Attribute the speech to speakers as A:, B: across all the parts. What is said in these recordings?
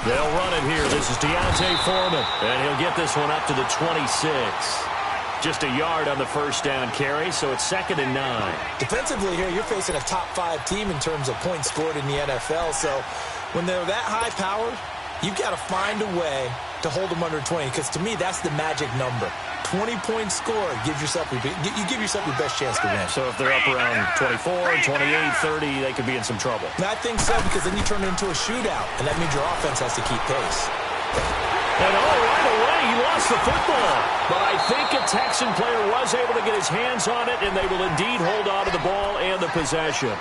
A: They'll run it here. This is Deontay Foreman, and he'll get this one up to the 26. Just a yard on the first down carry, so it's 2nd and 9.
B: Defensively here, you're facing a top-5 team in terms of points scored in the NFL, so when they're that high-powered, you've got to find a way to hold them under 20, because to me, that's the magic number. 20-point score, you give yourself your best chance to win.
A: So if they're up around 24, 28, 30, they could be in some trouble.
B: And I think so, because then you turn it into a shootout, and that means your offense has to keep pace.
A: And right away, he lost the football. But I think a Texan player was able to get his hands on it, and they will indeed hold on to the ball and the possession.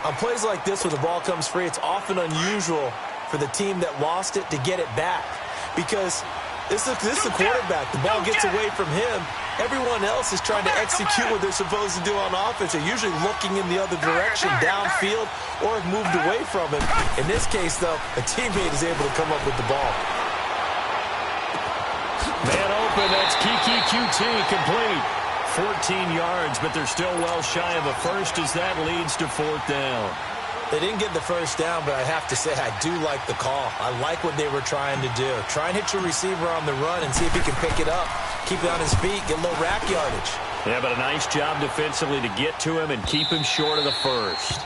B: On plays like this, when the ball comes free, it's often unusual for the team that lost it to get it back, because this is the quarterback. The ball gets away from him. Everyone else is trying to execute what they're supposed to do on offense. They're usually looking in the other direction, downfield, or have moved away from him. In this case, though, a teammate is able to come up with the ball.
A: Man open, that's Kiki QT, complete. 14 yards, but they're still well shy of a first as that leads to 4th down.
B: They didn't get the first down, but I have to say I do like the call. I like what they were trying to do. Try and hit your receiver on the run and see if he can pick it up, keep it on his feet, get a little rack yardage.
A: Yeah, but a nice job defensively to get to him and keep him short of the first.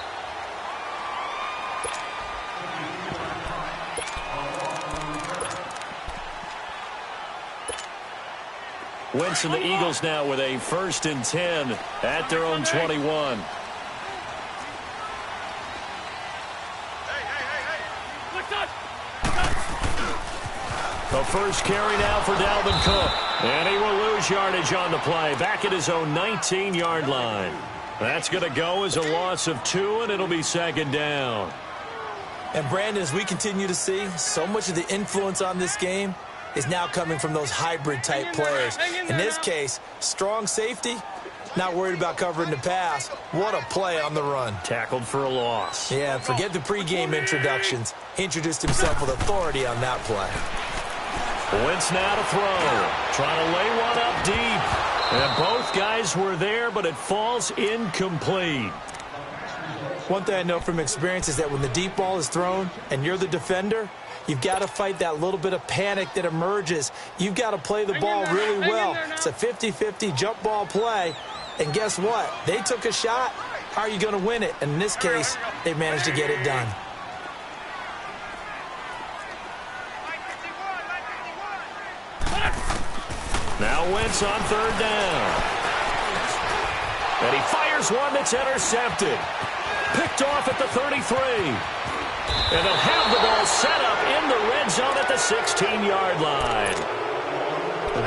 A: Wentz and the Eagles now with a 1st and 10 at their own 21. The first carry now for Dalvin Cook. And he will lose yardage on the play. Back at his own 19-yard line. That's going to go as a loss of 2, and it'll be 2nd down.
B: And, Brandon, as we continue to see, so much of the influence on this game is now coming from those hybrid-type players. In this case, strong safety, not worried about covering the pass. What a play on the run.
A: Tackled for a loss.
B: Yeah, forget the pregame introductions. He introduced himself with authority on that play.
A: Wentz now to throw. Trying to lay one up deep. And both guys were there, but it falls incomplete.
B: One thing I know from experience is that when the deep ball is thrown and you're the defender, you've got to fight that little bit of panic that emerges. You've got to play the ball really well. It's a 50-50 jump ball play. And guess what? They took a shot. How are you going to win it? And in this case, they managed to get it done.
A: Now Wentz on 3rd down. And he fires one that's intercepted. Picked off at the 33. And they'll have the ball set up in the red zone at the 16-yard line.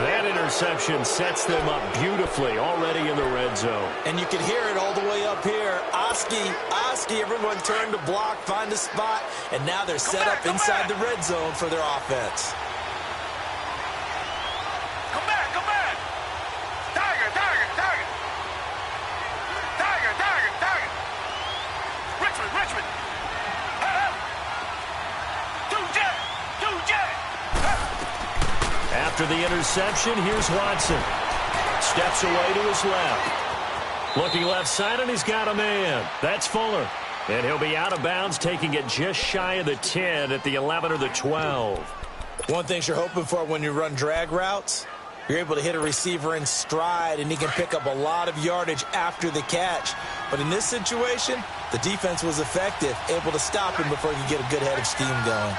A: That interception sets them up beautifully already in the red zone.
B: And you can hear it all the way up here. Oski, everyone turned to block, find a spot, and now they're set up inside the red zone for their offense.
C: Come back. Tiger. Richmond.
A: After the interception, here's Watson. Steps away to his left. Looking left side, and he's got a man. That's Fuller. And he'll be out of bounds, taking it just shy of the 10 at the 11 or the 12.
B: One thing you're hoping for when you run drag routes, you're able to hit a receiver in stride, and he can pick up a lot of yardage after the catch. But in this situation, the defense was effective, able to stop him before he could get a good head of steam going.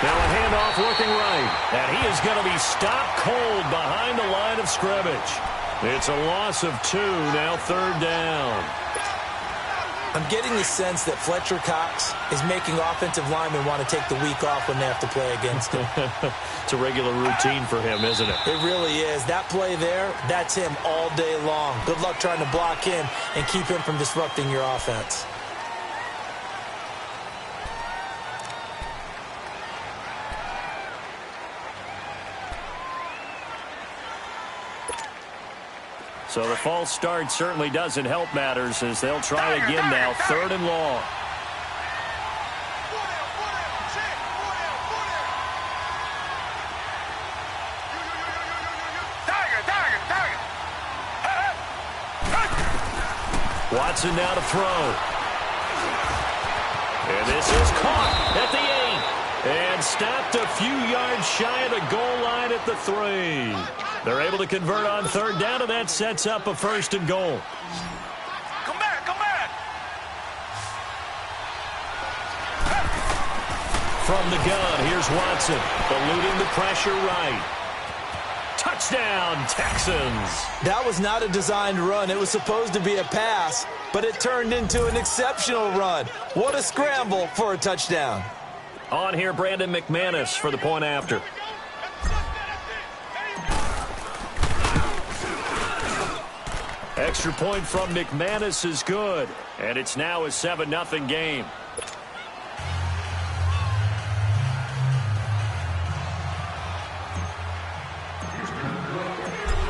A: Now a handoff looking right, and he is going to be stopped cold behind the line of scrimmage. It's a loss of 2, now 3rd down.
B: I'm getting the sense that Fletcher Cox is making offensive linemen want to take the week off when they have to play against him.
A: It's a regular routine for him, isn't it?
B: It really is. That play there, that's him all day long. Good luck trying to block him and keep him from disrupting your offense.
A: So the false start certainly doesn't help matters as they'll try again now, 3rd and long. Watson now to throw. And this is caught at the 8. And stopped a few yards shy of the goal line at the 3. They're able to convert on third down, and that sets up a 1st and goal.
C: Come back, come back.
A: From the gun, here's Watson, eluding the pressure right. Touchdown, Texans.
B: That was not a designed run. It was supposed to be a pass, but it turned into an exceptional run. What a scramble for a touchdown.
A: On here, Brandon McManus for the point after. Extra point from McManus is good, and it's now a 7-0 game.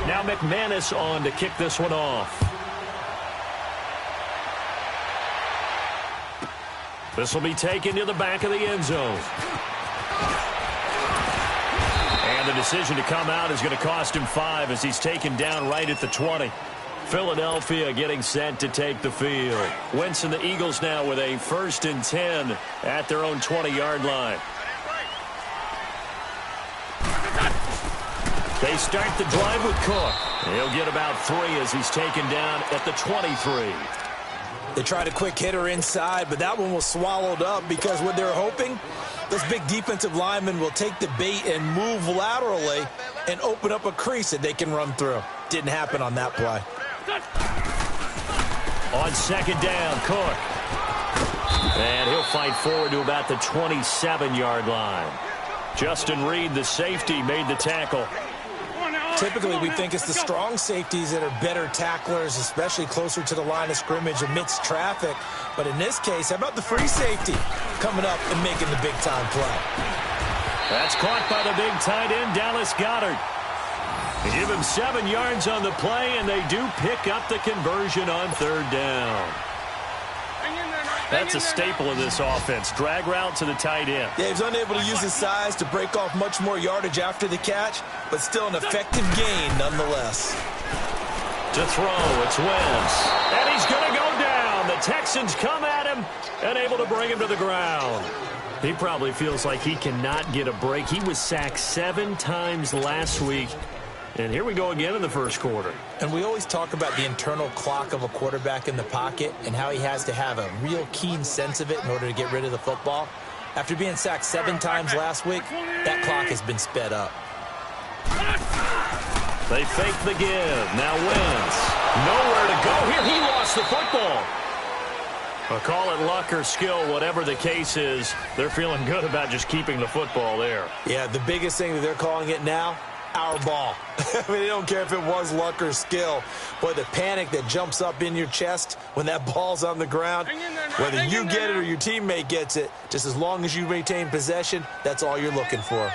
A: Now McManus on to kick this one off. This will be taken to the back of the end zone. And the decision to come out is going to cost him 5 as he's taken down right at the 20. Philadelphia getting set to take the field. Wentz and the Eagles now with a 1st and 10 at their own 20-yard line. They start the drive with Cook. He'll get about 3 as he's taken down at the 23.
B: They tried a quick hitter inside, but that one was swallowed up because what they're hoping, those big defensive linemen will take the bait and move laterally and open up a crease that they can run through. Didn't happen on that play.
A: On 2nd down, Cook. And he'll fight forward to about the 27-yard line. Justin Reed, the safety, made the tackle.
B: Typically, we think it's the strong safeties that are better tacklers, especially closer to the line of scrimmage amidst traffic. But in this case, how about the free safety coming up and making the big-time play?
A: That's caught by the big tight end, Dallas Goedert. They give him 7 yards on the play, and they do pick up the conversion on 3rd down. That's a staple of this offense. Drag route to the tight end.
B: Yeah, he's unable to use his size to break off much more yardage after the catch, but still an effective gain nonetheless.
A: To throw, it's Wentz. And he's going to go down. The Texans come at him and able to bring him to the ground. He probably feels like he cannot get a break. He was sacked 7 times last week. And here we go again in the first quarter.
B: And we always talk about the internal clock of a quarterback in the pocket and how he has to have a real keen sense of it in order to get rid of the football. After being sacked 7 times last week, that clock has been sped up.
A: They fake the give. Now Wentz. Nowhere to go here. He lost the football. I'll call it luck or skill, whatever the case is. They're feeling good about just keeping the football there.
B: Yeah, the biggest thing that they're calling it now, our ball. I mean, they don't care if it was luck or skill. But the panic that jumps up in your chest when that ball's on the ground, whether you get it or your teammate gets it, just as long as you retain possession, that's all you're looking for.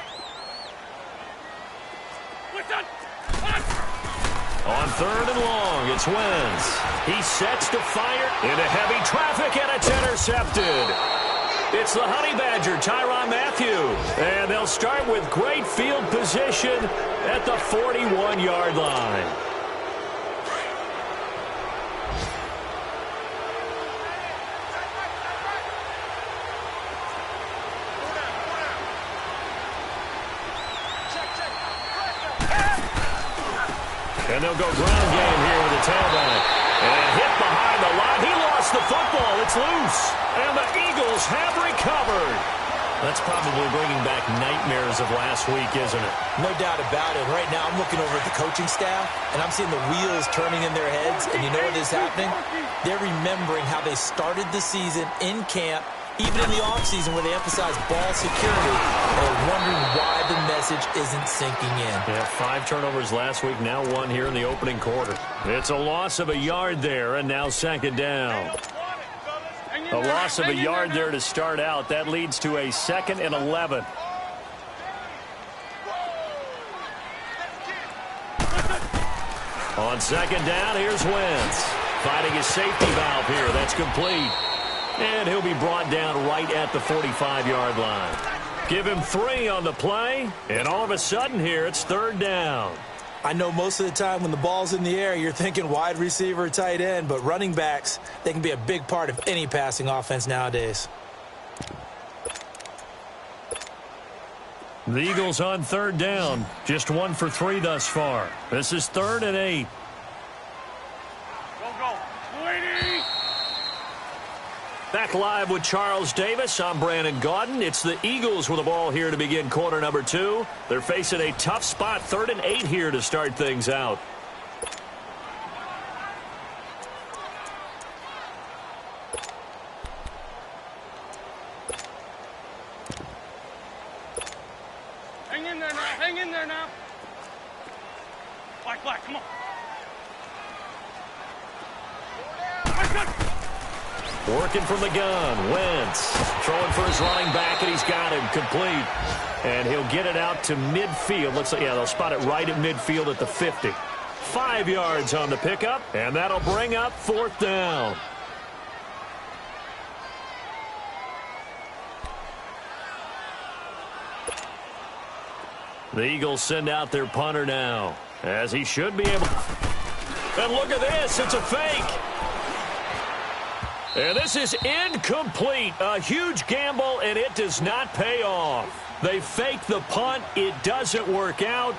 A: On 3rd and long, it's Wentz. He sets to fire into heavy traffic, and it's intercepted. It's the Honey Badger, Tyrann Mathieu. And they'll start with great field position at the 41-yard line. And they'll go ground game here with the tailback. And hit behind the line. He lost the football. It's loose. And the Eagles have recovered. That's probably bringing back nightmares of last week, isn't it?
B: No doubt about it. Right now, I'm looking over at the coaching staff, and I'm seeing the wheels turning in their heads. And you know what is happening? They're remembering how they started the season in camp, even in the offseason where they emphasized ball security. They're wondering why the message isn't sinking in.
A: Yeah, 5 turnovers last week, now 1 here in the opening quarter. It's a loss of a yard there, and now 2nd down. A loss of a yard there to start out. That leads to a 2nd and 11. On 2nd down, here's Wentz. Finding his safety valve here. That's complete. And he'll be brought down right at the 45-yard line. Give him 3 on the play, and all of a sudden here, it's 3rd down.
B: I know most of the time when the ball's in the air, you're thinking wide receiver, tight end, but running backs, they can be a big part of any passing offense nowadays.
A: The Eagles on third down. Just 1 for 3 thus far. This is 3rd and 8.
C: Go. 20.
A: Back live with Charles Davis. I'm Brandon Gaudin. It's the Eagles with the ball here to begin quarter number 2. They're facing a tough spot. 3rd and 8 here to start things out.
C: Hang in there now. Black, come on.
A: Working from the gun. Wentz throwing for his running back, and he's got him complete. And he'll get it out to midfield. Looks like, yeah, they'll spot it right at midfield at the 50. 5 yards on the pickup, and that'll bring up 4th down. The Eagles send out their punter now, as he should be able. And look at this, it's a fake. And this is incomplete. A huge gamble, and it does not pay off. They fake the punt. It doesn't work out.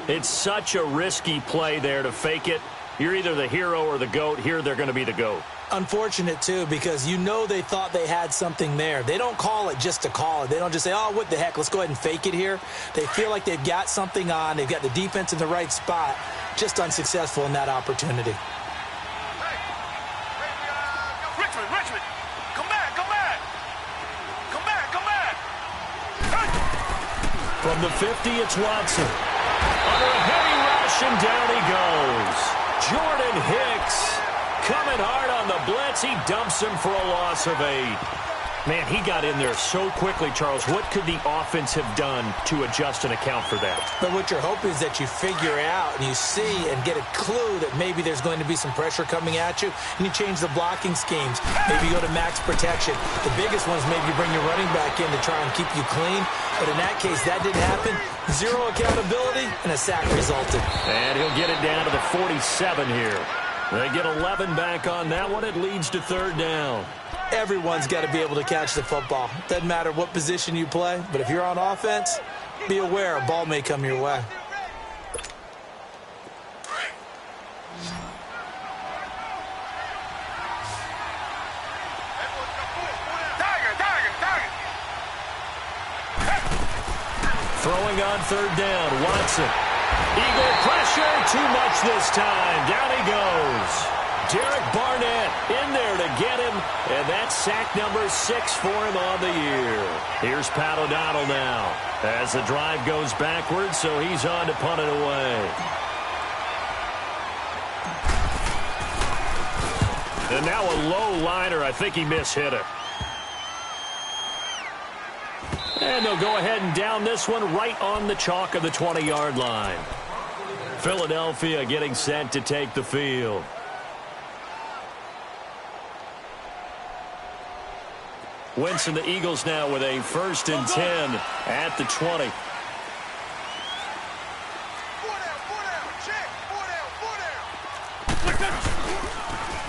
A: It's such a risky play there to fake it. You're either the hero or the GOAT. Here, they're going to be the GOAT.
B: Unfortunate, too, because you know they thought they had something there. They don't call it just to call it. They don't just say, oh, what the heck, let's go ahead and fake it here. They feel like they've got something on. They've got the defense in the right spot. Just unsuccessful in that opportunity.
C: Richmond, come back.
A: From the 50, it's Watson. Under a heavy rush, and down he goes. Jordan Hicks coming hard on the blitz. He dumps him for a loss of 8. Man, he got in there so quickly, Charles. What could the offense have done to adjust and account for that?
B: But what you're hoping is that you figure out and you see and get a clue that maybe there's going to be some pressure coming at you, and you change the blocking schemes. Maybe you go to max protection. The biggest one is maybe you bring your running back in to try and keep you clean. But in that case, that didn't happen. 0 accountability, and a sack resulted.
A: And he'll get it down to the 47 here. They get 11 back on that one. It leads to 3rd down.
B: Everyone's got to be able to catch the football. Doesn't matter what position you play, but if you're on offense, be aware a ball may come your way.
A: Throwing on 3rd down, Watson. Eagle pressure, too much this time. Down he goes. Derek Barnett in there to get him, and that's sack number 6 for him on the year. Here's Pat O'Donnell now as the drive goes backwards, so he's on to punt it away. And now a low liner. I think he mishit it. And they'll go ahead and down this one right on the chalk of the 20-yard line. Philadelphia getting set to take the field. Wentz and the Eagles now with a 1st and 10 at the 20.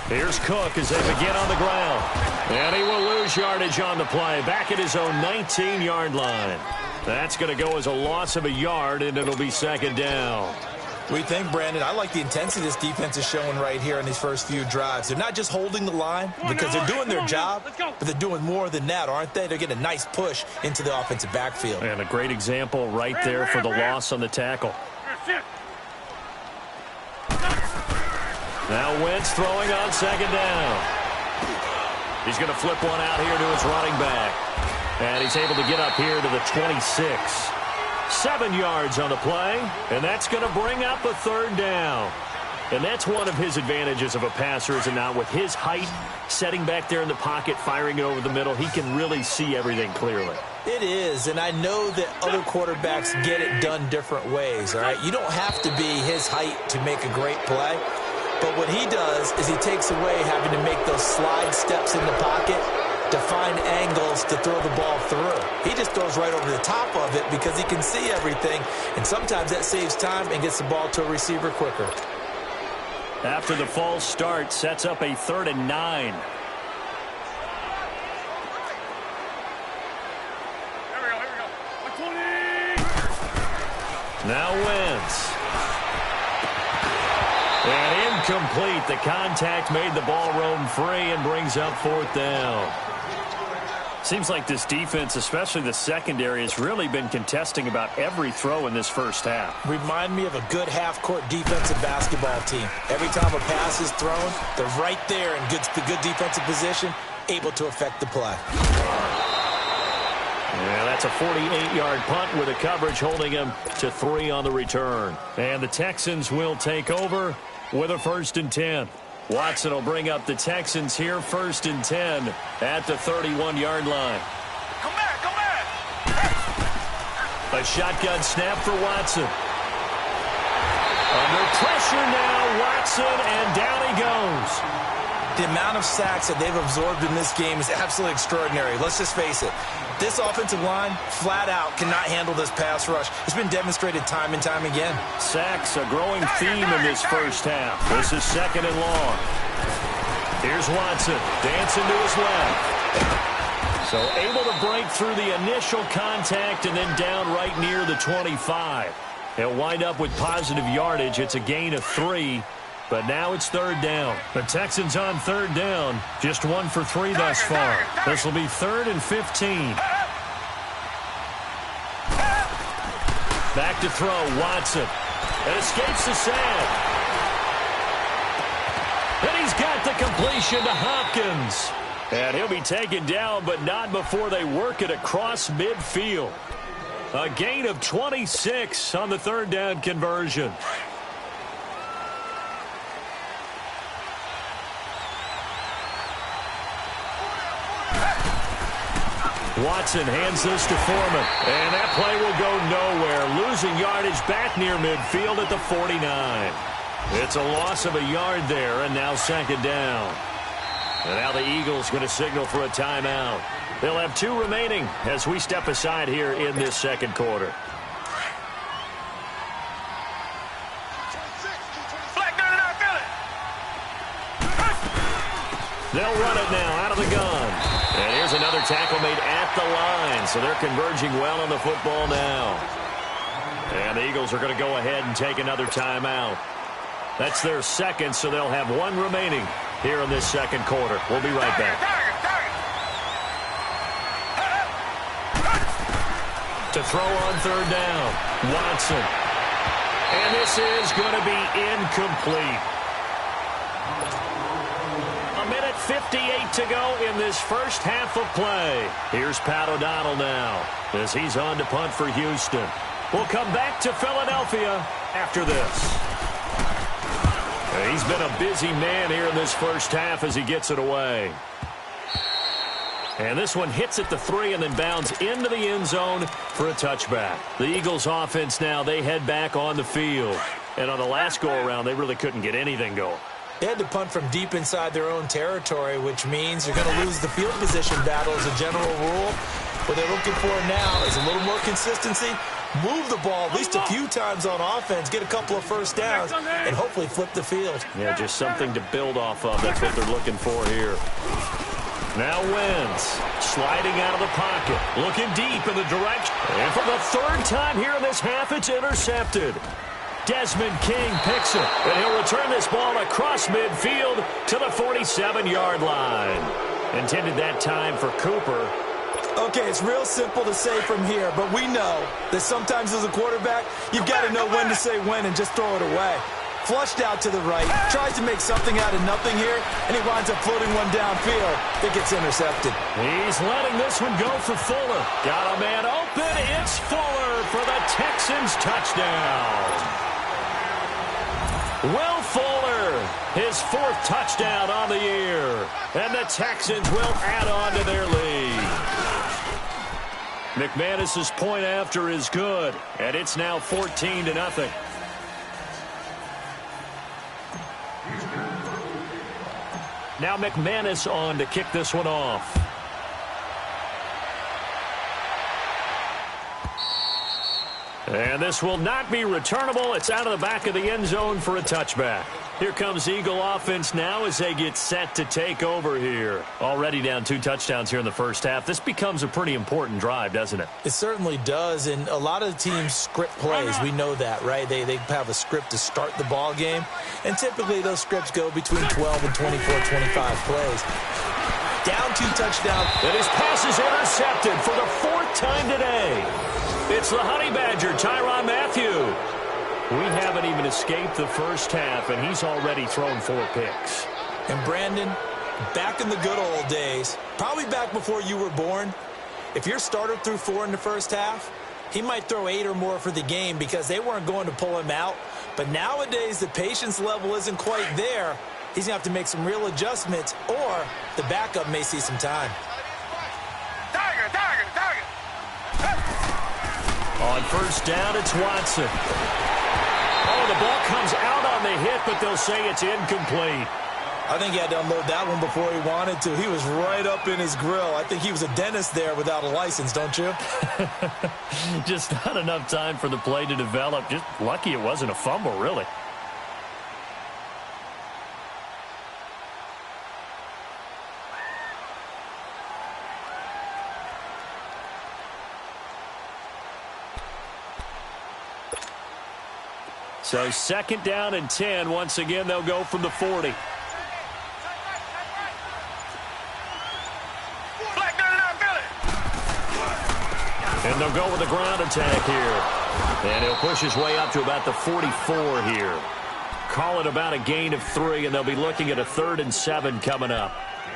A: Here's Cook as they begin on the ground. And he will lose yardage on the play. Back at his own 19-yard line. That's going to go as a loss of a yard, and it'll be 2nd down.
B: We think, Brandon, I like the intensity this defense is showing right here in these first few drives. They're not just holding the line because they're doing their job, but they're doing more than that, aren't they? They're getting a nice push into the offensive backfield.
A: And a great example right there for the loss on the tackle. Now Wentz throwing on 2nd down. He's going to flip one out here to his running back. And he's able to get up here to the 26. 7 yards on the play, and that's going to bring up a 3rd down. And that's one of his advantages of a passer, is it not? With his height, setting back there in the pocket, firing it over the middle, he can really see everything clearly.
B: It is, and I know that other quarterbacks get it done different ways, all right? You don't have to be his height to make a great play. But what he does is he takes away having to make those slide steps in the pocket to find angles to throw the ball through. He just throws right over the top of it because he can see everything, and sometimes that saves time and gets the ball to a receiver quicker.
A: After the false start, sets up a 3rd and 9.
C: Here we go. 120.
A: Now Wentz. And incomplete. The contact made the ball roam free and brings up 4th down. Seems like this defense, especially the secondary, has really been contesting about every throw in this first half.
B: Remind me of a good half-court defensive basketball team. Every time a pass is thrown, they're right there in good defensive position, able to affect the play.
A: Yeah, that's a 48-yard punt with a coverage holding him to 3 on the return. And the Texans will take over with a 1st and 10. Watson will bring up the Texans here, 1st and 10 at the 31-yard line.
C: Come back, come back.
A: A shotgun snap for Watson. Under pressure now, Watson, and down he goes.
B: The amount of sacks that they've absorbed in this game is absolutely extraordinary. Let's just face it. This offensive line, flat out, cannot handle this pass rush. It's been demonstrated time and time again.
A: Sacks, a growing theme in this first half. This is 2nd and long. Here's Watson, dancing to his left. So able to break through the initial contact and then down right near the 25. He'll wind up with positive yardage. It's a gain of 3. But now it's 3rd down. The Texans on 3rd down. Just 1 for 3 thus far. This will be 3rd and 15. Back to throw, Watson. And escapes the sack. And he's got the completion to Hopkins. And he'll be taken down, but not before they work it across midfield. A gain of 26 on the 3rd down conversion. Watson hands this to Foreman. And that play will go nowhere. Losing yardage back near midfield at the 49. It's a loss of a yard there, and now 2nd down. And now the Eagles going to signal for a timeout. They'll have 2 remaining as we step aside here in this 2nd quarter. They'll run it now out of the gun. And here's another tackle made at the line. So they're converging well on the football now. And the Eagles are going to go ahead and take another timeout. That's their 2nd, so they'll have 1 remaining here in this 2nd quarter. We'll be right back. To throw on 3rd down, Watson. And this is going to be incomplete. 1:58 to go in this first half of play. Here's Pat O'Donnell now as he's on to punt for Houston. We'll come back to Philadelphia after this. He's been a busy man here in this first half as he gets it away. And this one hits at the 3 and then bounds into the end zone for a touchback. The Eagles offense now, they head back on the field. And on the last go-around, they really couldn't get anything going.
B: They had to punt from deep inside their own territory, which means you're going to lose the field position battle as a general rule. What they're looking for now is a little more consistency, move the ball at least a few times on offense, get a couple of first downs, and hopefully flip the field.
A: Yeah, just something to build off of. That's what they're looking for here. Now Wentz sliding out of the pocket, looking deep in the direction. And for the 3rd time here in this half, it's intercepted. Desmond King picks it, and he'll return this ball across midfield to the 47-yard line. Intended that time for Cooper.
B: Okay, it's real simple to say from here, but we know that sometimes as a quarterback, you've got to know when to say when and just throw it away. Flushed out to the right, tries to make something out of nothing here, and he winds up floating one downfield that gets intercepted. He's letting this one go for Fuller.
A: Got a man open. It's Fuller for the Texans touchdown. Will Fuller, his 4th touchdown on the year. And the Texans will add on to their lead. McManus's point after is good, and it's now 14-0. Now McManus on to kick this one off. And this will not be returnable. It's out of the back of the end zone for a touchback. Here comes Eagle offense now as they get set to take over here. Already down 2 touchdowns here in the first half. This becomes a pretty important drive, doesn't it?
B: It certainly does, and a lot of the teams script plays. We know that, right? They have a script to start the ball game, and typically those scripts go between 12 and 24, 25 plays. Down 2 touchdowns.
A: And his pass is intercepted for the 4th time today. It's the Honey Badger, Tyrann Mathieu. We haven't even escaped the first half, and he's already thrown 4 picks.
B: And Brandon, back in the good old days, probably back before you were born, if your starter threw 4 in the first half, he might throw 8 or more for the game because they weren't going to pull him out. But nowadays, the patience level isn't quite there. He's going to have to make some real adjustments, or the backup may see some time.
C: Target.
A: On first down, it's Watson. Oh, the ball comes out on the hit, but they'll say it's incomplete.
B: I think he had to unload that one before he wanted to. He was right up in his grill. I think he was a dentist there without a license, don't you?
A: Just not enough time for the play to develop. Just lucky it wasn't a fumble, really. So 2nd down and 10. Once again, they'll go from the 40. And they'll go with a ground attack here. And he'll push his way up to about the 44 here. Call it about a gain of 3, and they'll be looking at a 3rd and 7 coming up.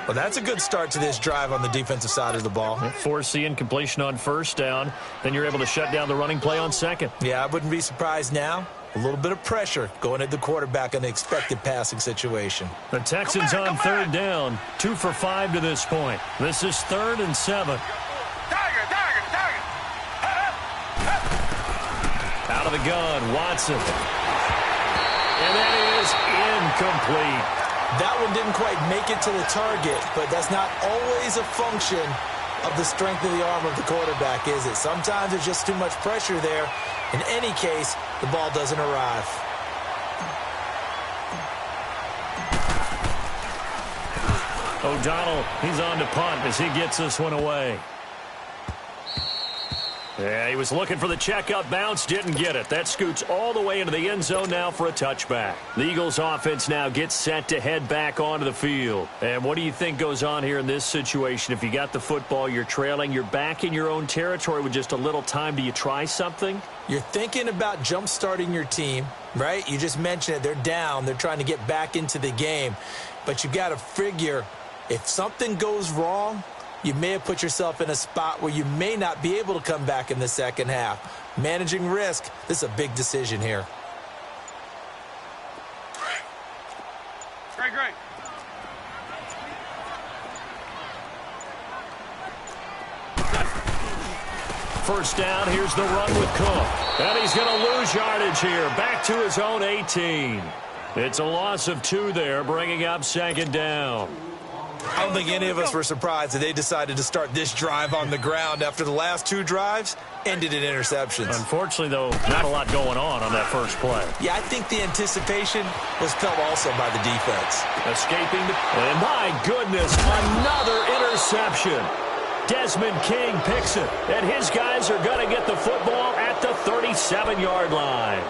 B: Well, that's a good start to this drive on the defensive side of the ball.
A: Force the incompletion on first down. Then you're able to shut down the running play on 2nd.
B: Yeah, I wouldn't be surprised now. A little bit of pressure going at the quarterback in the expected passing situation.
A: The Texans on 3rd down. 2 for 5 to this point. This is 3rd and 7. Out of the gun, Watson. And that is incomplete.
B: That one didn't quite make it to the target, but that's not always a function of the strength of the arm of the quarterback, is it? Sometimes there's just too much pressure there. In any case, the ball doesn't arrive.
A: O'Donnell, he's on to punt as he gets this one away. Yeah, he was looking for the checkup bounce, didn't get it. That scoots all the way into the end zone now for a touchback. The Eagles offense now gets set to head back onto the field. And what do you think goes on here in this situation? If you got the football, you're trailing, you're back in your own territory with just a little time. Do you try something?
B: You're thinking about jump-starting your team, right? You just mentioned it. They're down. They're trying to get back into the game. But you got to figure if something goes wrong, you may have put yourself in a spot where you may not be able to come back in the second half. Managing risk, this is a big decision here.
C: Great.
A: First down, here's the run with Cook. And he's going to lose yardage here. Back to his own 18. It's a loss of 2 there, bringing up 2nd down.
B: I don't think any of us were surprised that they decided to start this drive on the ground after the last 2 drives ended in interceptions.
A: Unfortunately, though, not a lot going on that first play.
B: Yeah, I think the anticipation was felt also by the defense.
A: Escaping and my goodness, another interception. Desmond King picks it, and his guys are going to get the football at the 37-yard line.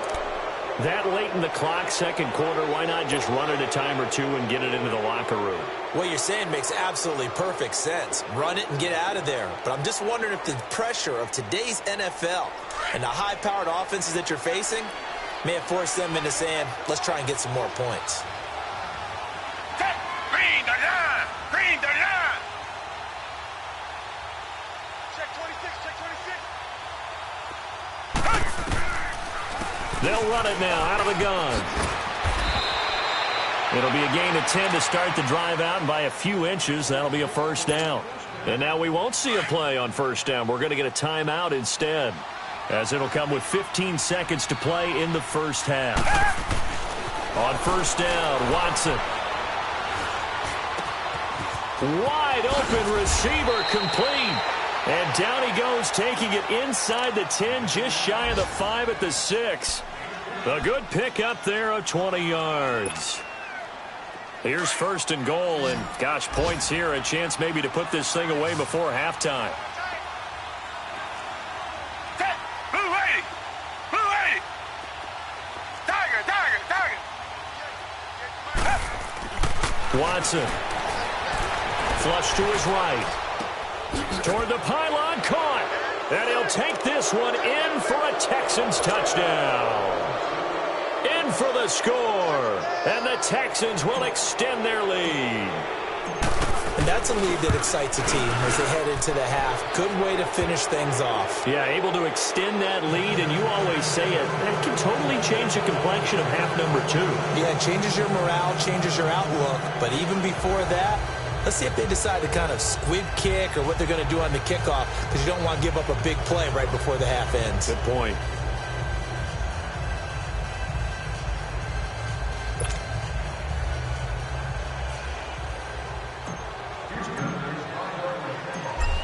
A: That late in the clock, 2nd quarter, why not just run it a time or 2 and get it into the locker room?
B: What you're saying makes absolutely perfect sense. Run it and get out of there. But I'm just wondering if the pressure of today's NFL and the high-powered offenses that you're facing may have forced them into saying, let's try and get some more points.
C: Green the line. Check 26.
A: They'll run it now out of the gun. It'll be a gain of 10 to start the drive out, and by a few inches, that'll be a first down. And now we won't see a play on first down. We're going to get a timeout instead, as it'll come with 15 seconds to play in the first half. On first down, Watson. Wide open receiver complete. And down he goes, taking it inside the 10, just shy of the 5 at the 6. A good pick up there of 20 yards. Here's first and goal, and gosh, points here, a chance maybe to put this thing away before halftime. Watson. Flush to his right. Toward the pylon, caught. And he'll take this one in for a Texans touchdown. In for the score. And the Texans will extend their lead.
B: And that's a lead that excites a team as they head into the half. Good way to finish things off.
A: Yeah, able to extend that lead, and you always say it, that can totally change the complexion of half number 2.
B: Yeah, it changes your morale, changes your outlook. But even before that, let's see if they decide to kind of squib kick or what they're going to do on the kickoff, because you don't want to give up a big play right before the half ends.
A: Good point.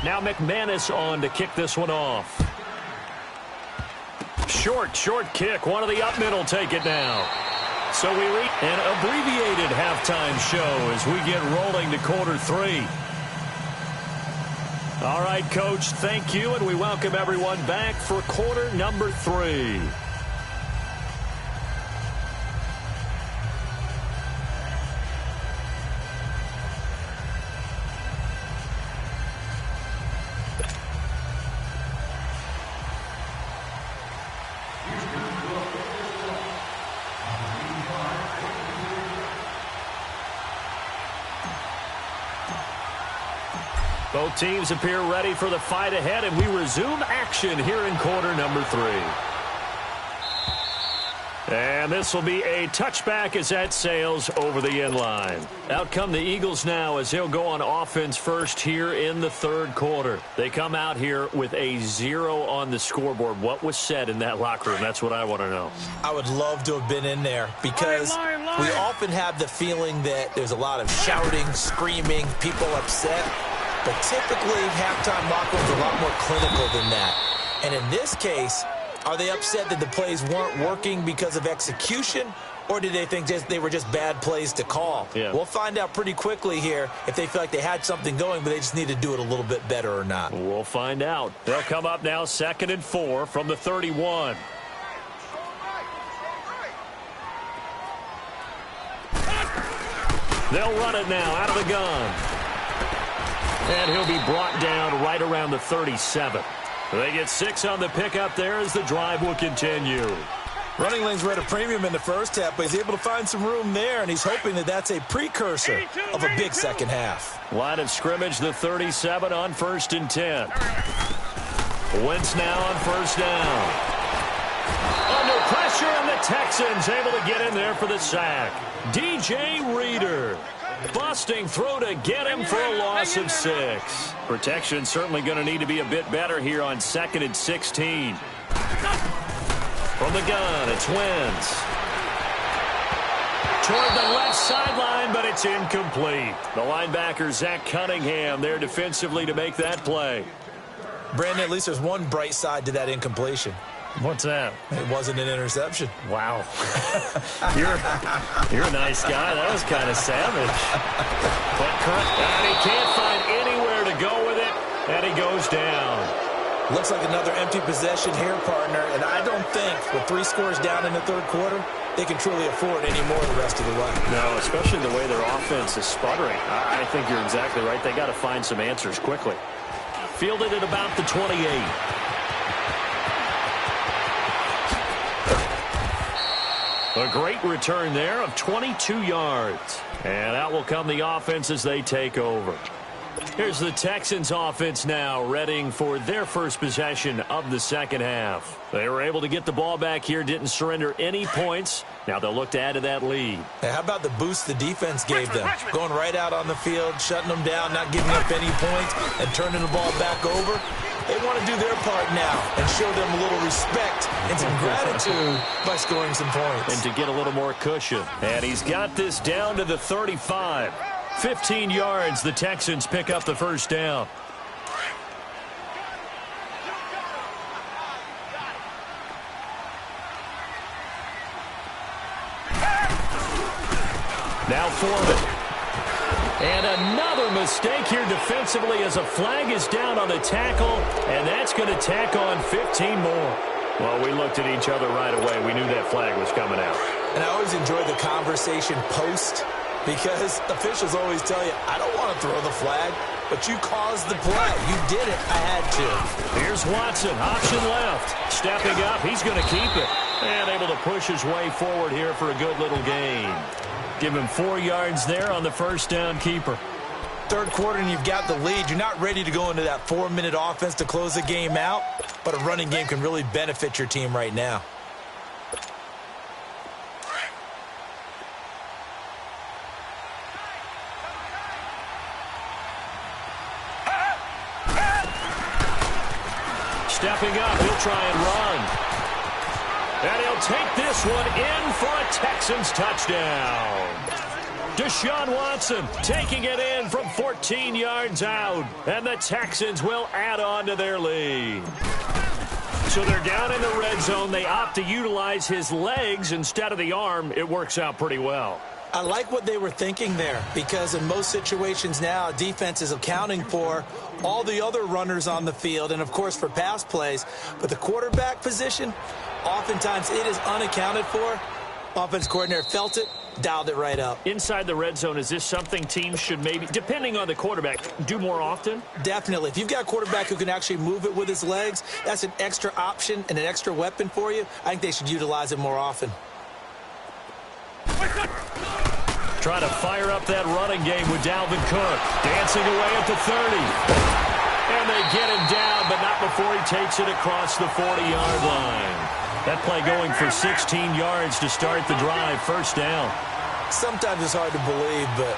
A: Now McManus on to kick this one off. Short kick. One of the up middle take it now. So we reach an abbreviated halftime show as we get rolling to quarter 3. All right, Coach, thank you, and we welcome everyone back for quarter number 3. Both teams appear ready for the fight ahead, and we resume action here in quarter number 3. And this will be a touchback as that sails over the end line. Out come the Eagles now as they'll go on offense first here in the third quarter. They come out here with a 0 on the scoreboard. What was said in that locker room? That's what I want to know.
B: I would love to have been in there because we often have the feeling that there's a lot of shouting, screaming, people upset. But typically, halftime locker rooms are a lot more clinical than that. And in this case, are they upset that the plays weren't working because of execution, or did they think they were just bad plays to call?
A: Yeah.
B: We'll find out pretty quickly here if they feel like they had something going, but they just need to do it a little bit better or not.
A: We'll find out. They'll come up now 2nd and 4 from the 31. They'll run it now out of the gun. And he'll be brought down right around the 37. They get 6 on the pickup there as the drive will continue.
B: Running lanes were at a premium in the first half, but he's able to find some room there, and he's hoping that that's a precursor of a big second half.
A: Line of scrimmage, the 37 on 1st and 10. Wentz now on 1st down. Under pressure, and the Texans able to get in there for the sack. DJ Reader. Busting through to get him for a loss of 6. Protection certainly going to need to be a bit better here on 2nd and 16. From the gun, it's Wentz. Toward the left sideline, but it's incomplete. The linebacker, Zach Cunningham, there defensively to make that play.
B: Brandon, at least there's one bright side to that incompletion.
A: What's that?
B: It wasn't an interception.
A: Wow. You're a nice guy. That was kind of savage. But and he can't find anywhere to go with it, and he goes down.
B: Looks like another empty possession here, partner, and I don't think with 3 scores down in the third quarter, they can truly afford any more the rest of the way.
A: No, especially the way their offense is sputtering. I think you're exactly right. They got to find some answers quickly. Fielded at about the 28. A great return there of 22 yards. And out will come the offense as they take over. Here's the Texans offense now, readying for their first possession of the second half. They were able to get the ball back here, didn't surrender any points. Now they'll look to add to that lead.
B: Hey, how about the boost the defense gave them? Going right out on the field, shutting them down, not giving up any points, and turning the ball back over. They want to do their part now and show them a little respect and some gratitude by scoring some points.
A: And to get a little more cushion. And he's got this down to the 35. 15 yards, the Texans pick up the first down. perform it. And another mistake here defensively as a flag is down on the tackle, and that's going to tack on 15 more. Well, we looked at each other right away. We knew that flag was coming out.
B: And I always enjoy the conversation post because officials always tell you, I don't want to throw the flag, but you caused the play. You did it. I had to.
A: Here's Watson, option left. Stepping up, he's going to keep it. And able to push his way forward here for a good little gain. Give him 4 yards there on the first down keeper.
B: Third quarter and you've got the lead. You're not ready to go into that 4-minute offense to close the game out, but a running game can really benefit your team right now.
A: Stepping up, he'll try and run. And he'll take this one in for a Texans touchdown. Deshaun Watson taking it in from 14 yards out. And the Texans will add on to their lead. So they're down in the red zone. They opt to utilize his legs instead of the arm. It works out pretty well.
B: I like what they were thinking there because in most situations now, defense is accounting for all the other runners on the field and, of course, for pass plays. But the quarterback position, oftentimes it is unaccounted for. Offense coordinator felt it, dialed it right up.
A: Inside the red zone, is this something teams should maybe, depending on the quarterback, do more often?
B: Definitely. If you've got a quarterback who can actually move it with his legs, that's an extra option and an extra weapon for you. I think they should utilize it more often.
A: Trying to fire up that running game with Dalvin Cook. Dancing away at the 30. And they get him down, but not before he takes it across the 40-yard line. That play going for 16 yards to start the drive. First down.
B: Sometimes it's hard to believe, but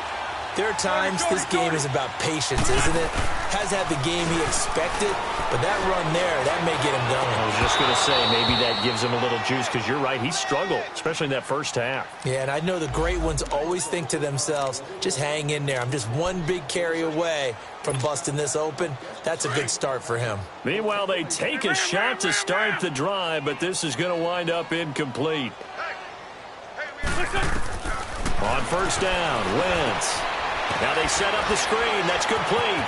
B: there are times this game is about patience, isn't it? Has had the game he expected, but that run there, that may get him going.
A: I was just going to say, maybe that gives him a little juice because you're right, he struggled, especially in that first half.
B: Yeah, and I know the great ones always think to themselves, just hang in there. I'm just one big carry away from busting this open. That's a good start for him.
A: Meanwhile, they take a shot to start the drive, but this is going to wind up incomplete. On first down, Wentz. Now they set up the screen. That's complete.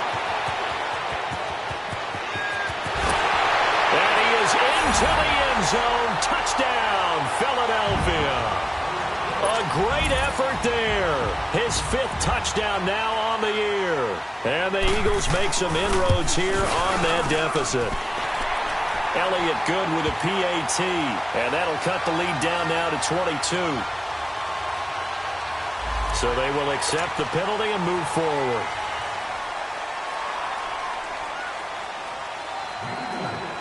A: And he is into the end zone. Touchdown, Philadelphia. A great effort there. His 5th touchdown now on the year. And the Eagles make some inroads here on that deficit. Elliott good with a PAT. And that'll cut the lead down now to 22. So they will accept the penalty and move forward.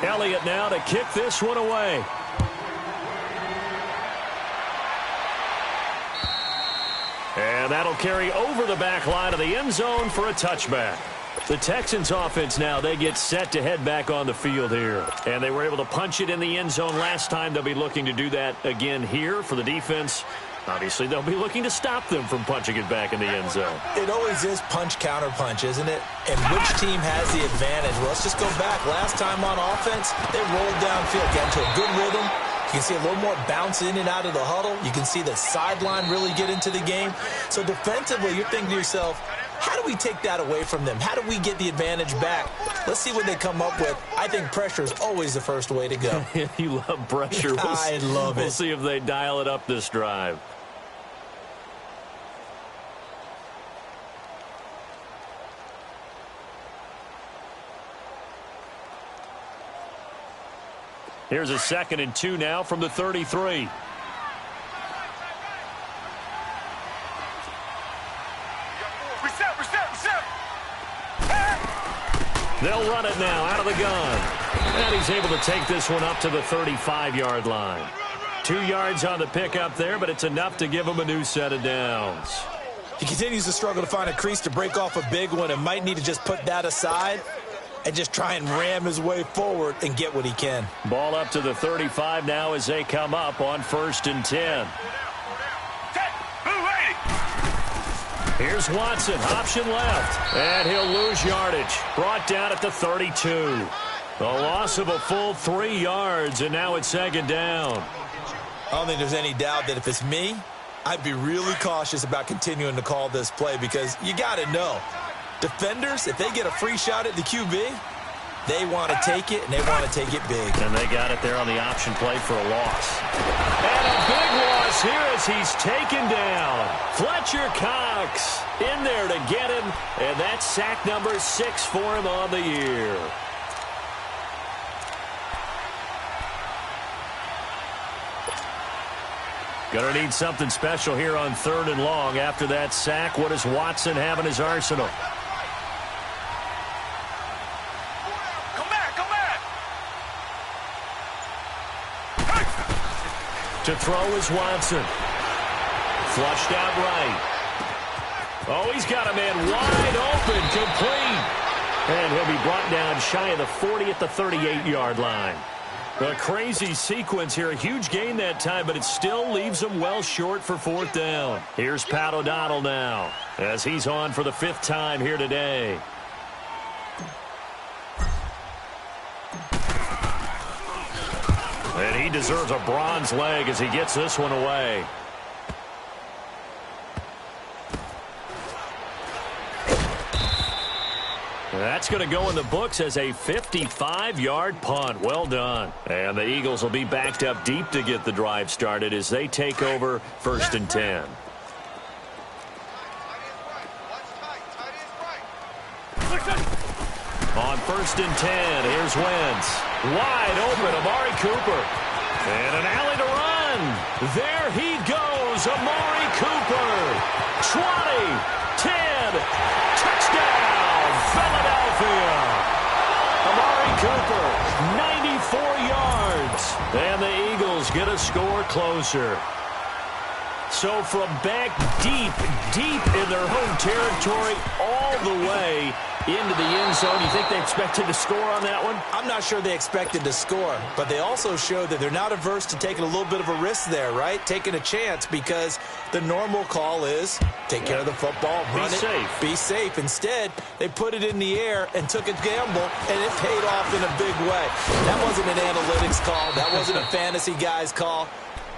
A: Elliott now to kick this one away. And that'll carry over the back line of the end zone for a touchback. The Texans offense now, they get set to head back on the field here. And they were able to punch it in the end zone last time. They'll be looking to do that again here for the defense. Obviously, they'll be looking to stop them from punching it back in the end zone.
B: It always is punch, counter punch, isn't it? And which team has the advantage? Well, let's just go back. Last time on offense, they rolled downfield, got into a good rhythm. You can see a little more bounce in and out of the huddle. You can see the sideline really get into the game. So defensively, you're thinking to yourself, how do we take that away from them? How do we get the advantage back? Let's see what they come up with. I think pressure is always the first way to go.
A: You love pressure.
B: I love it.
A: We'll see if they dial it up this drive. Here's a 2nd and 2 now from the 33. They'll run it now out of the gun. And he's able to take this one up to the 35-yard line. 2 yards on the pickup there, but it's enough to give him a new set of downs.
B: He continues to struggle to find a crease to break off a big one and might need to just put that aside and just try and ram his way forward and get what he can.
A: Ball up to the 35 now as they come up on 1st and 10. Here's Watson, option left, and he'll lose yardage. Brought down at the 32. A loss of a full 3 yards, and now it's 2nd down.
B: I don't think there's any doubt that if it's me, I'd be really cautious about continuing to call this play because you got to know, defenders, if they get a free shot at the QB, they want to take it, and they want to take it big.
A: And they got it there on the option play for a loss. And a big loss here as he's taken down. Fletcher Cox in there to get him, and that's sack number 6 for him on the year. Going to need something special here on 3rd and long. After that sack, what does Watson have in his arsenal?
C: Come back, come back.
A: To throw is Watson. Flushed out right. Oh, he's got a man wide open, complete. And he'll be brought down shy of the 40 at the 38-yard line. A crazy sequence here. A huge gain that time, but it still leaves him well short for 4th down. Here's Pat O'Donnell now as he's on for the 5th time here today. And he deserves a bronze leg as he gets this one away. That's going to go in the books as a 55-yard punt. Well done. And the Eagles will be backed up deep to get the drive started as they take over 1st and 10. On 1st and 10, here's Wentz. Wide open, Amari Cooper. And an alley to run. There he goes, Amari Cooper. 20, 10, touchdown, Philadelphia. Amari Cooper, 94 yards. And the Eagles get a score closer. So from back deep in their home territory all the way into the end zone, you think they expected to score on that one?
B: I'm not sure they expected to score, but they also showed that they're not averse to taking a little bit of a risk there, right? Taking a chance because the normal call is take care of the football, run it, be safe. Instead, they put it in the air and took a gamble, and it paid off in a big way. That wasn't an analytics call. That wasn't a fantasy guy's call.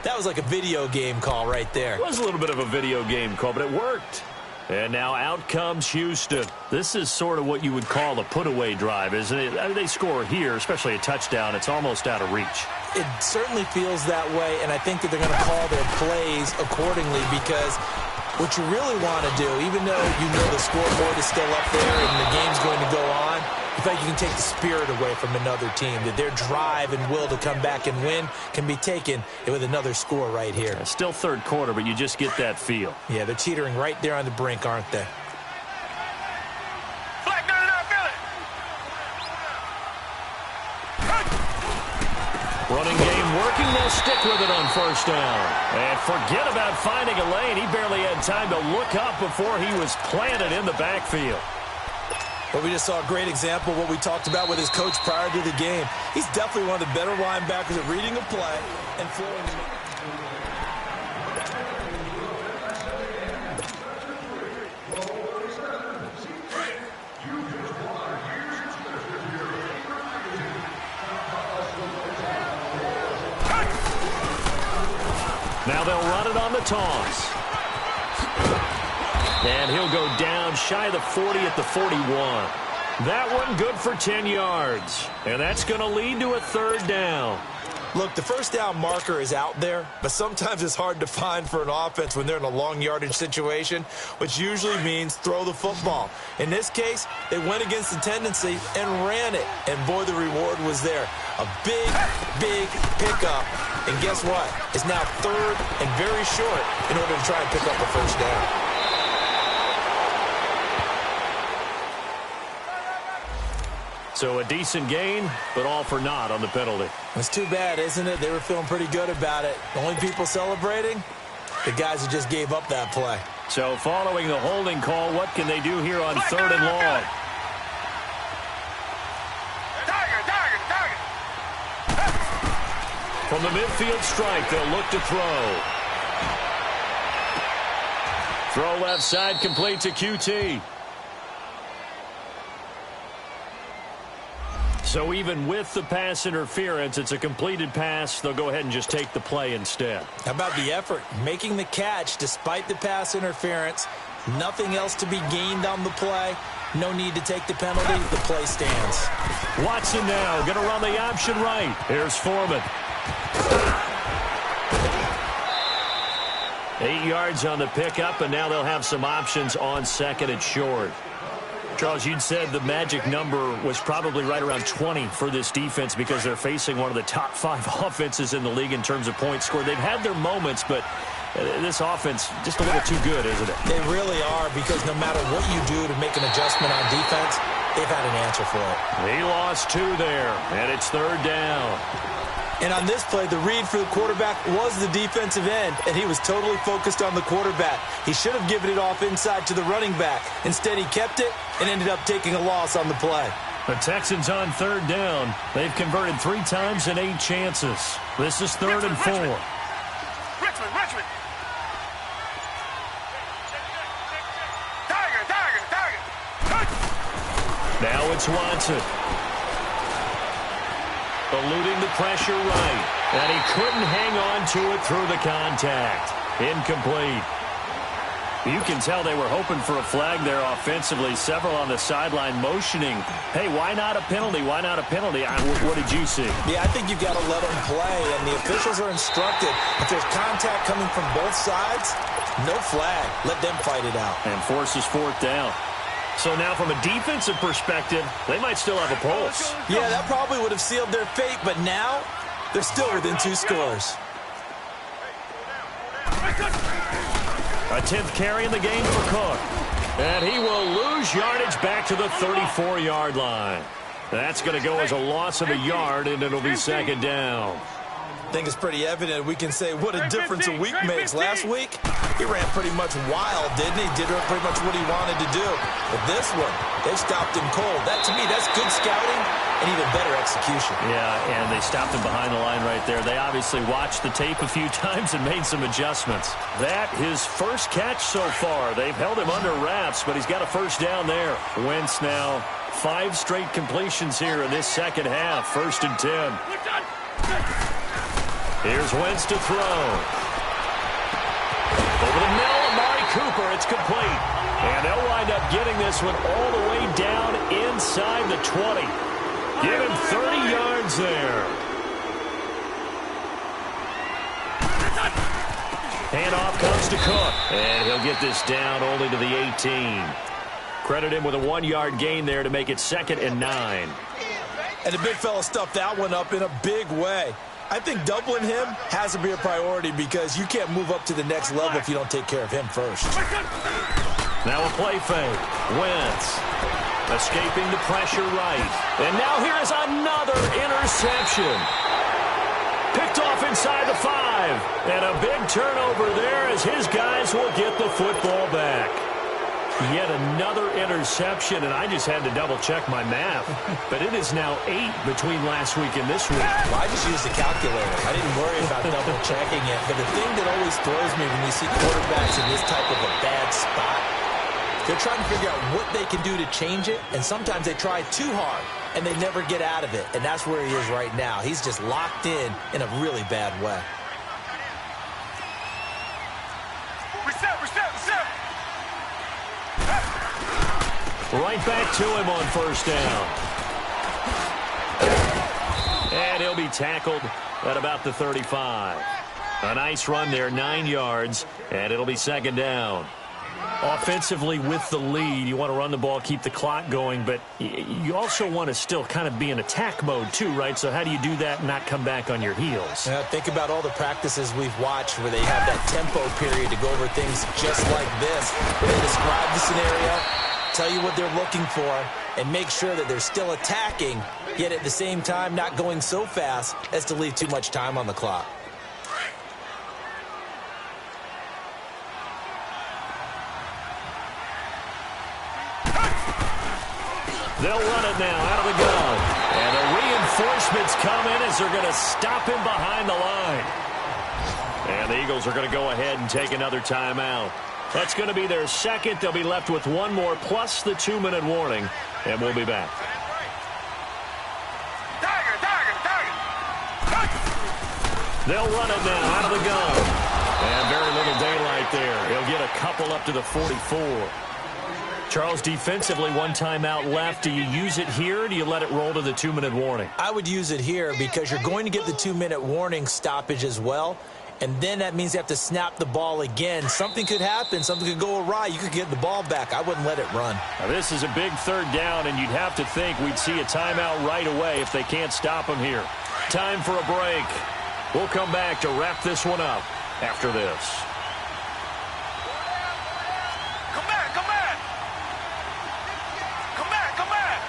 B: That was like a video game call right there.
A: It was a little bit of a video game call, but it worked. And now out comes Houston. This is sort of what you would call a put-away drive, isn't it? I mean, they score here, especially a touchdown. It's almost out of reach.
B: It certainly feels that way, and I think that they're going to call their plays accordingly because what you really want to do, even though you know the scoreboard is still up there and the game's going to go on, I feel like you can take the spirit away from another team, that their drive and will to come back and win can be taken with another score right here.
A: Still 3rd quarter, but you just get that feel.
B: Yeah, they're teetering right there on the brink, aren't they?
C: Black, no, feel it.
A: Running game working. They'll stick with it on 1st down. And forget about finding a lane. He barely had time to look up before he was planted in the backfield.
B: Well, we just saw a great example of what we talked about with his coach prior to the game. He's definitely one of the better linebackers at reading a play and flowing.
A: Now they'll run it on the toss. And he'll go down shy of the 40 at the 41. That one good for 10 yards. And that's going to lead to a 3rd down.
B: Look, the 1st down marker is out there, but sometimes it's hard to find for an offense when they're in a long yardage situation, which usually means throw the football. In this case, they went against the tendency and ran it. And, boy, the reward was there. A big pickup. And guess what? It's now 3rd and very short in order to try and pick up a 1st down.
A: So a decent gain, but all for naught on the penalty.
B: It's too bad, isn't it? They were feeling pretty good about it. The only people celebrating, the guys who just gave up that play.
A: So following the holding call, what can they do here on 3rd and long?
C: Target.
A: From the midfield strike, they'll look to throw. Throw left side, complete to QT. So even with the pass interference, it's a completed pass. They'll go ahead and just take the play instead.
B: How about the effort? Making the catch despite the pass interference. Nothing else to be gained on the play. No need to take the penalty. The play stands.
A: Watson now going to run the option right. Here's Foreman. 8 yards on the pickup, and now they'll have some options on second and short. Charles, you'd said the magic number was probably right around 20 for this defense because they're facing one of the top 5 offenses in the league in terms of points scored. They've had their moments, but this offense just a little too good, isn't it?
B: They really are, because no matter what you do to make an adjustment on defense, they've had an answer for it.
A: He lost 2 there, and it's third down.
B: And on this play, the read for the quarterback was the defensive end, and he was totally focused on the quarterback. He should have given it off inside to the running back. Instead, he kept it and ended up taking a loss on the play.
A: The Texans on third down. They've converted 3 times in 8 chances. This is third and 4.
C: Richmond. Tiger.
A: Now it's Watson. Eluding the pressure right. And he couldn't hang on to it through the contact. Incomplete. You can tell they were hoping for a flag there offensively. Several on the sideline motioning, hey, why not a penalty? Why not a penalty? What did you see?
B: Yeah, I think you've got to let them play, and the officials are instructed. If there's contact coming from both sides, no flag. Let them fight it out.
A: And forces fourth down. So now from a defensive perspective, they might still have a pulse.
B: Yeah, that probably would have sealed their fate, but now they're still within 2 scores.
A: A 10th carry in the game for Cook. And he will lose yardage back to the 34-yard line. That's going to go as a loss of a yard, and it'll be second down.
B: I think it's pretty evident. We can say what a difference a week makes. Last week, he ran pretty much wild, didn't he? Did pretty much what he wanted to do. But this one, they stopped him cold. That, to me, that's good scouting and even better execution.
A: Yeah, and they stopped him behind the line right there. They obviously watched the tape a few times and made some adjustments. That, his first catch so far. They've held him under wraps, but he's got a first down there. Wentz now 5 straight completions here in this second half. 1st and 10. Here's Wentz to throw. Over the middle, Amari Cooper. It's complete. And they'll wind up getting this one all the way down inside the 20. Give him 30 yards there. Handoff comes to Cook. And he'll get this down only to the 18. Credit him with a 1-yard gain there to make it 2nd and 9.
B: And the big fella stuffed that one up in a big way. I think doubling him has to be a priority because you can't move up to the next level if you don't take care of him first.
A: Now a play fake. Wentz escaping the pressure right. And now here is another interception. Picked off inside the 5. And a big turnover there as his guys will get the football back. Yet another interception, and I just had to double-check my math. But it is now 8 between last week and this week.
B: Well, I just used a calculator. I didn't worry about double-checking it. But the thing that always throws me when you see quarterbacks in this type of a bad spot, they're trying to figure out what they can do to change it, and sometimes they try too hard, and they never get out of it. And that's where he is right now. He's just locked in a really bad way.
C: Reset.
A: Right back to him on first down. And he'll be tackled at about the 35. A nice run there, 9 yards, and it'll be second down. Offensively with the lead, you want to run the ball, keep the clock going, but you also want to still kind of be in attack mode too, right? So how do you do that and not come back on your heels?
B: Think about all the practices we've watched where they have that tempo period to go over things just like this, where they describe the scenario, tell you what they're looking for, and make sure that they're still attacking, yet at the same time not going so fast as to leave too much time on the clock.
A: They'll run it now out of the gun. And the reinforcements come in as they're going to stop him behind the line. And the Eagles are going to go ahead and take another timeout. That's going to be their second. They'll be left with one more plus the 2-minute warning. And we'll be back. They'll run it now out of the gun. And very little daylight there. He'll get a couple up to the 44. Charles, defensively, one timeout left. Do you use it here, or do you let it roll to the 2-minute warning?
B: I would use it here because you're going to get the 2-minute warning stoppage as well. And then that means you have to snap the ball again. Something could happen. Something could go awry. You could get the ball back. I wouldn't let it run.
A: Now, this is a big third down, and you'd have to think we'd see a timeout right away if they can't stop him here. Time for a break. We'll come back to wrap this one up after this.
C: Come back, come back. Come back, come back.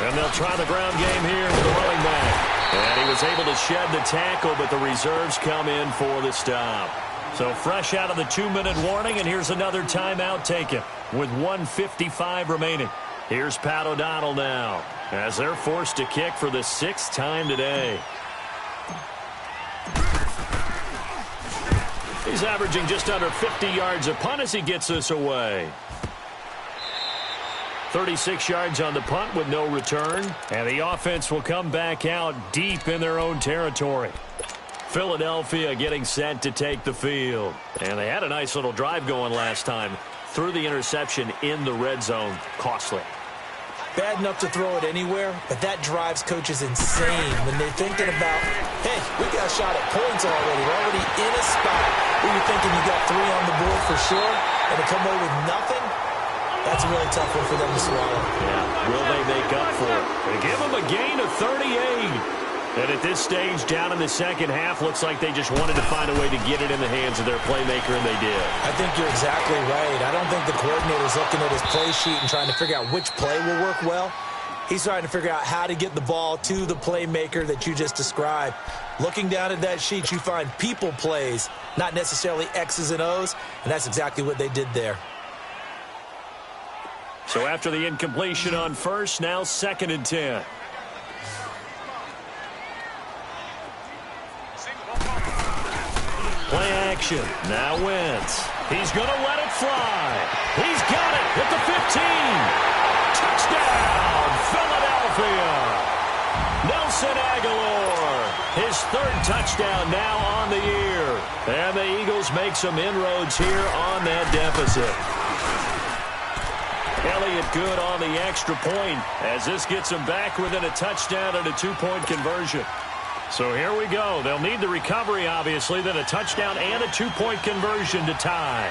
A: And they'll try the ground game here with the running back. And he was able to shed the tackle, but the reserves come in for the stop. So fresh out of the 2-minute warning, and here's another timeout taken with 1:55 remaining. Here's Pat O'Donnell now as they're forced to kick for the 6th time today. He's averaging just under 50 yards a punt as he gets this away. 36 yards on the punt with no return. And the offense will come back out deep in their own territory. Philadelphia getting set to take the field. And they had a nice little drive going last time. Threw the interception in the red zone. Costly.
B: Bad enough to throw it anywhere, but that drives coaches insane when they're thinking about, hey, we got a shot at points already. We're already in a spot where you're thinking you got 3 on the board for sure, and to come away with nothing, that's a really tough one for them to swallow.
A: Yeah, will they make up for it? They give them a gain of 38. And at this stage, down in the second half, looks like they just wanted to find a way to get it in the hands of their playmaker, and they did.
B: I think you're exactly right. I don't think the coordinator's looking at his play sheet and trying to figure out which play will work well. He's trying to figure out how to get the ball to the playmaker that you just described. Looking down at that sheet, you find people plays, not necessarily X's and O's, and that's exactly what they did there.
A: So after the incompletion on first, now 2nd and 10. Play action. Now Wentz. He's going to let it fly. He's got it at the 15. Touchdown, Philadelphia. Nelson Aguilar. His 3rd touchdown now on the year. And the Eagles make some inroads here on that deficit. Elliott good on the extra point as this gets him back within a touchdown and a 2-point conversion. So here we go. They'll need the recovery, obviously, then a touchdown and a 2-point conversion to tie.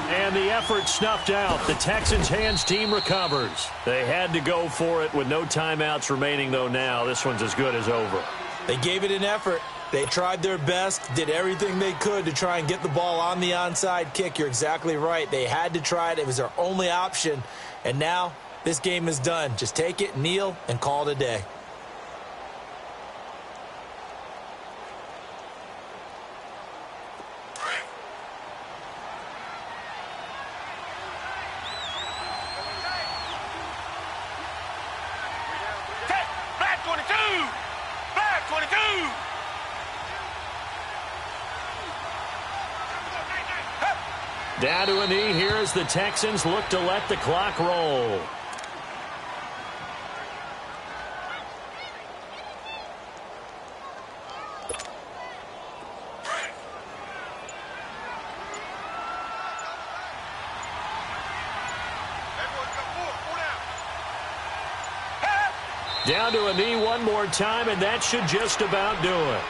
A: And the effort snuffed out. The Texans' hands team recovers. They had to go for it with no timeouts remaining, though now. This one's as good as over.
B: They gave it an effort. They tried their best, did everything they could to try and get the ball on the onside kick. You're exactly right. They had to try it. It was their only option. And now this game is done. Just take it, kneel, and call it a day.
C: Black 22! Black 22!
A: Down to a knee here as the Texans look to let the clock roll. Down to a knee one more time, and that should just about do it.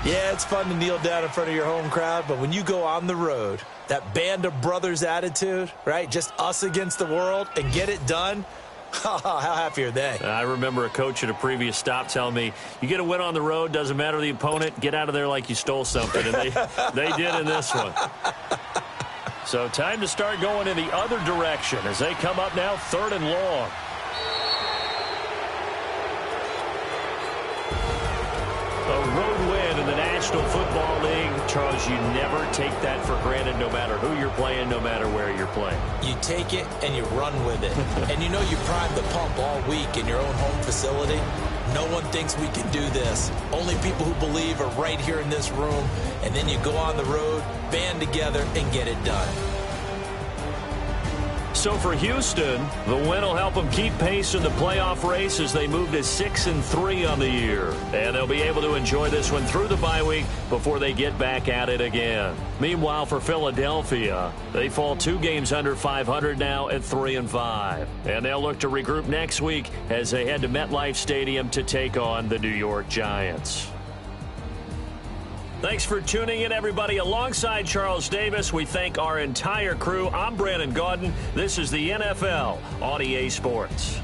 B: Yeah, it's fun to kneel down in front of your home crowd, but when you go on the road, that band of brothers attitude, right, just us against the world, and get it done, how happy are they?
A: I remember a coach at a previous stop telling me, you get a win on the road, doesn't matter the opponent, get out of there like you stole something, and they did in this one. So time to start going in the other direction as they come up now 3rd and long. A road win in the National Football League. Charles, you never take that for granted no matter who you're playing, no matter where you're playing.
B: You take it and you run with it. And you know you prime the pump all week in your own home facility. No one thinks we can do this. Only people who believe are right here in this room. And then you go on the road, band together, and get it done.
A: So for Houston, the win will help them keep pace in the playoff race as they move to 6-3 on the year. And they'll be able to enjoy this one through the bye week before they get back at it again. Meanwhile, for Philadelphia, they fall 2 games under 500 now at 3-5. And they'll look to regroup next week as they head to MetLife Stadium to take on the New York Giants. Thanks for tuning in, everybody. Alongside Charles Davis, we thank our entire crew. I'm Brandon Gaudin. This is the NFL on EA Sports.